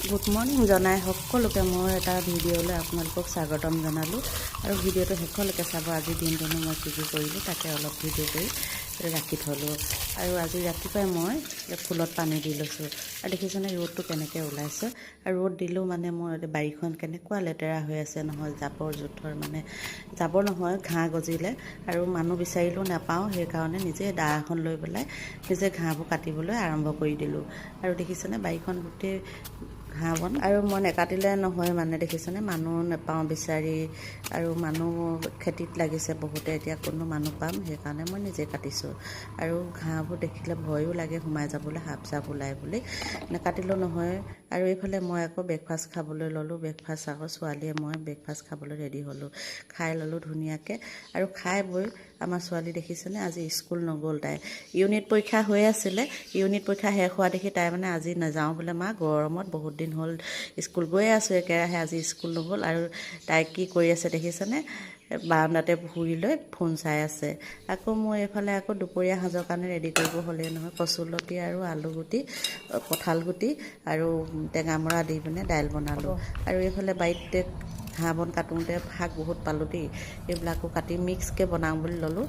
Good morning জনাই সকলোকে মই এটা ভিডিঅ'লৈ আপোনালোকক স্বাগতম জনালোঁ আৰু ভিডিঅ'টো শেষলৈকে চাব। আজি দিনটো মই কি কৰিলোঁ তাকে অলপ ভিডিঅ' কৰি ৰাখি থ'লোঁ। আৰু আজি ৰাতিপুৱাই মই ফুলত পানী দি লৈছোঁ আৰু দেখিছেনে ৰ'দটো কেনেকৈ ওলাইছে। আৰু ৰ'দ দিলেও মানে মোৰ বাৰীখন কেনেকুৱা লেতেৰা হৈ আছে নহয়, জাবৰ জোঁথৰ মানে জাবৰ নহয় ঘাঁহ গজিলে আৰু মানুহ বিচাৰিলেও নাপাওঁ, সেইকাৰণে নিজে দা এখন লৈ পেলাই নিজে ঘাঁহবোৰ কাটিবলৈ আৰম্ভ কৰি দিলোঁ। আৰু দেখিছেনে বাৰীখন গোটেই ঘাঁহ বন, আৰু মই নেকাটিলে নহয় মানে দেখিছেনে মানুহ নাপাওঁ বিচাৰি, আৰু মানুহ খেতিত লাগিছে বহুতে, এতিয়া কোনো মানুহ পাম সেইকাৰণে মই নিজে কাটিছোঁ। আৰু ঘাঁহবোৰ দেখিলে ভয়ো লাগে সোমাই যাবলৈ, সাপ চাপ ওলাই বুলি নেকাটিলেও নহয়। আৰু এইফালে মই আকৌ ব্ৰেকফাষ্ট খাবলৈ ল'লোঁ। ব্ৰেকফাষ্ট আকৌ ছোৱালীয়ে মই ব্ৰেকফাষ্ট খাবলৈ ৰেডি হ'লোঁ, খাই ল'লোঁ ধুনীয়াকৈ। আৰু খাই বৈ আমাৰ ছোৱালী দেখিছেনে আজি স্কুল নগ'ল, তাই ইউনিট পৰীক্ষা হৈ আছিলে, ইউনিট পৰীক্ষা শেষ হোৱা দেখি তাই মানে আজি নাযাওঁ বোলে, মা গৰমত বহুত দিন হ'ল স্কুল গৈয়ে আছোঁ একেৰাহে, আজি স্কুল নগ'ল। আৰু তাই কি কৰি আছে দেখিছেনে, বাৰান্দাতে শুই লৈ ফোন চাই আছে। আকৌ মই এইফালে আকৌ দুপৰীয়া সাজৰ কাৰণে ৰেডি কৰিব হ'লেই নহয়, কচুলতি আৰু আলু গুটি, কঁঠাল গুটি আৰু টেঙামৰা দি পিনে দাইল বনালোঁ। আৰু এইফালে বাৰীতে ঘাঁহ বন কাটোঁতে শাক বহুত পালোঁ দেই, এইবিলাকো কাটি মিক্সকৈ বনাওঁ বুলি ল'লোঁ,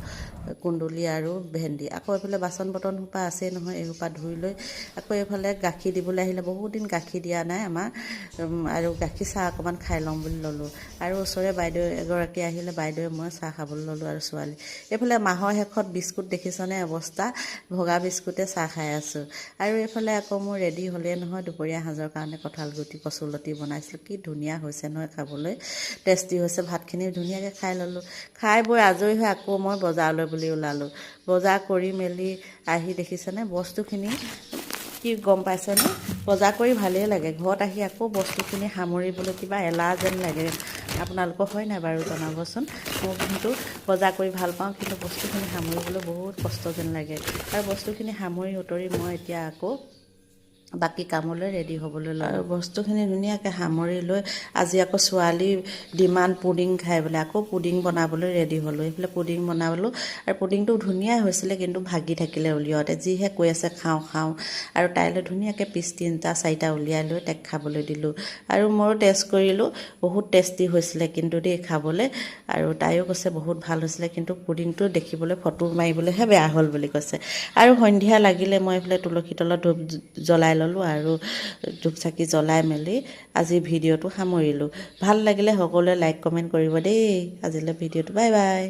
কুন্দুলি আৰু ভেন্দি। আকৌ এইফালে বাচন বৰ্তন সোপা আছেই নহয়, এইসোপা ধুই লৈ আকৌ এইফালে গাখীৰ দিবলৈ আহিলে, বহুত দিন গাখীৰ দিয়া নাই আমাৰ, আৰু গাখীৰ চাহ অকণমান খাই ল'ম বুলি ল'লোঁ। আৰু ওচৰৰে বাইদেউ এগৰাকী আহিলে, বাইদেৱে মই চাহ খাবলৈ ল'লোঁ আৰু ছোৱালী। এইফালে মাহৰ শেষত বিস্কুট দেখিছনে অৱস্থা, ভগা বিস্কুটে চাহ খাই আছোঁ। আৰু এইফালে আকৌ মোৰ ৰেডি হ'লেই নহয় দুপৰীয়া সাঁজৰ কাৰণে কঁঠাল গুটি কচুলতি বনাইছিলোঁ, কি ধুনীয়া হৈছে নহয় খাবলৈ, টেষ্টি হৈছে। ভাতখিনি ধুনীয়াকৈ খাই ল'লোঁ, খাই বৈ আজৰি হৈ আকৌ মই বজাৰলৈ বুলি ওলালোঁ। বজাৰ কৰি মেলি আহি দেখিছেনে বস্তুখিনি কি গম পাইছেনে, বজাৰ কৰি ভালেই লাগে, ঘৰত আহি আকৌ বস্তুখিনি সামৰিবলৈ কিবা এলাহ যেন লাগে। আপোনালোকৰ হয় নাই বাৰু জনাবচোন। মই কিন্তু বজাৰ কৰি ভাল পাওঁ, কিন্তু বস্তুখিনি সামৰিবলৈ বহুত কষ্ট যেন লাগে। আৰু বস্তুখিনি সামৰি উতৰি মই এতিয়া আকৌ বাকী কামলৈ ৰেডি হ'বলৈ ল'লোঁ। আৰু বস্তুখিনি ধুনীয়াকৈ সামৰি লৈ আজি আকৌ ছোৱালী ডিমাণ্ড পুডিং খাই বোলে, আকৌ পুডিং বনাবলৈ ৰেডি হ'লোঁ। এইফালে পুডিং বনালোঁ আৰু পুডিংটো ধুনীয়াই হৈছিলে, কিন্তু ভাগি থাকিলে উলিয়াওঁতে, যিহে কৈ আছে খাওঁ খাওঁ। আৰু তাইলৈ ধুনীয়াকৈ পিচ 3-4 উলিয়াই লৈ তাইক খাবলৈ দিলোঁ। আৰু ময়ো টেষ্ট কৰিলোঁ, বহুত টেষ্টি হৈছিলে কিন্তু দেই খাবলৈ। আৰু তাইও কৈছে বহুত ভাল হৈছিলে, কিন্তু পুডিংটো দেখিবলৈ ফটো মাৰিবলৈহে বেয়া হ'ল বুলি কৈছে। আৰু সন্ধিয়া লাগিলে মই এইফালে তুলসী তলত ধূপ জ্বলাই ল'লোঁ, আৰু ধূপ চাকি জ্বলাই মেলি আজি ভিডিঅ'টো সামৰিলোঁ। ভাল লাগিলে সকলোৱে লাইক কমেণ্ট কৰিব দেই। আজিলৈ ভিডিঅ'টো বাই বাই।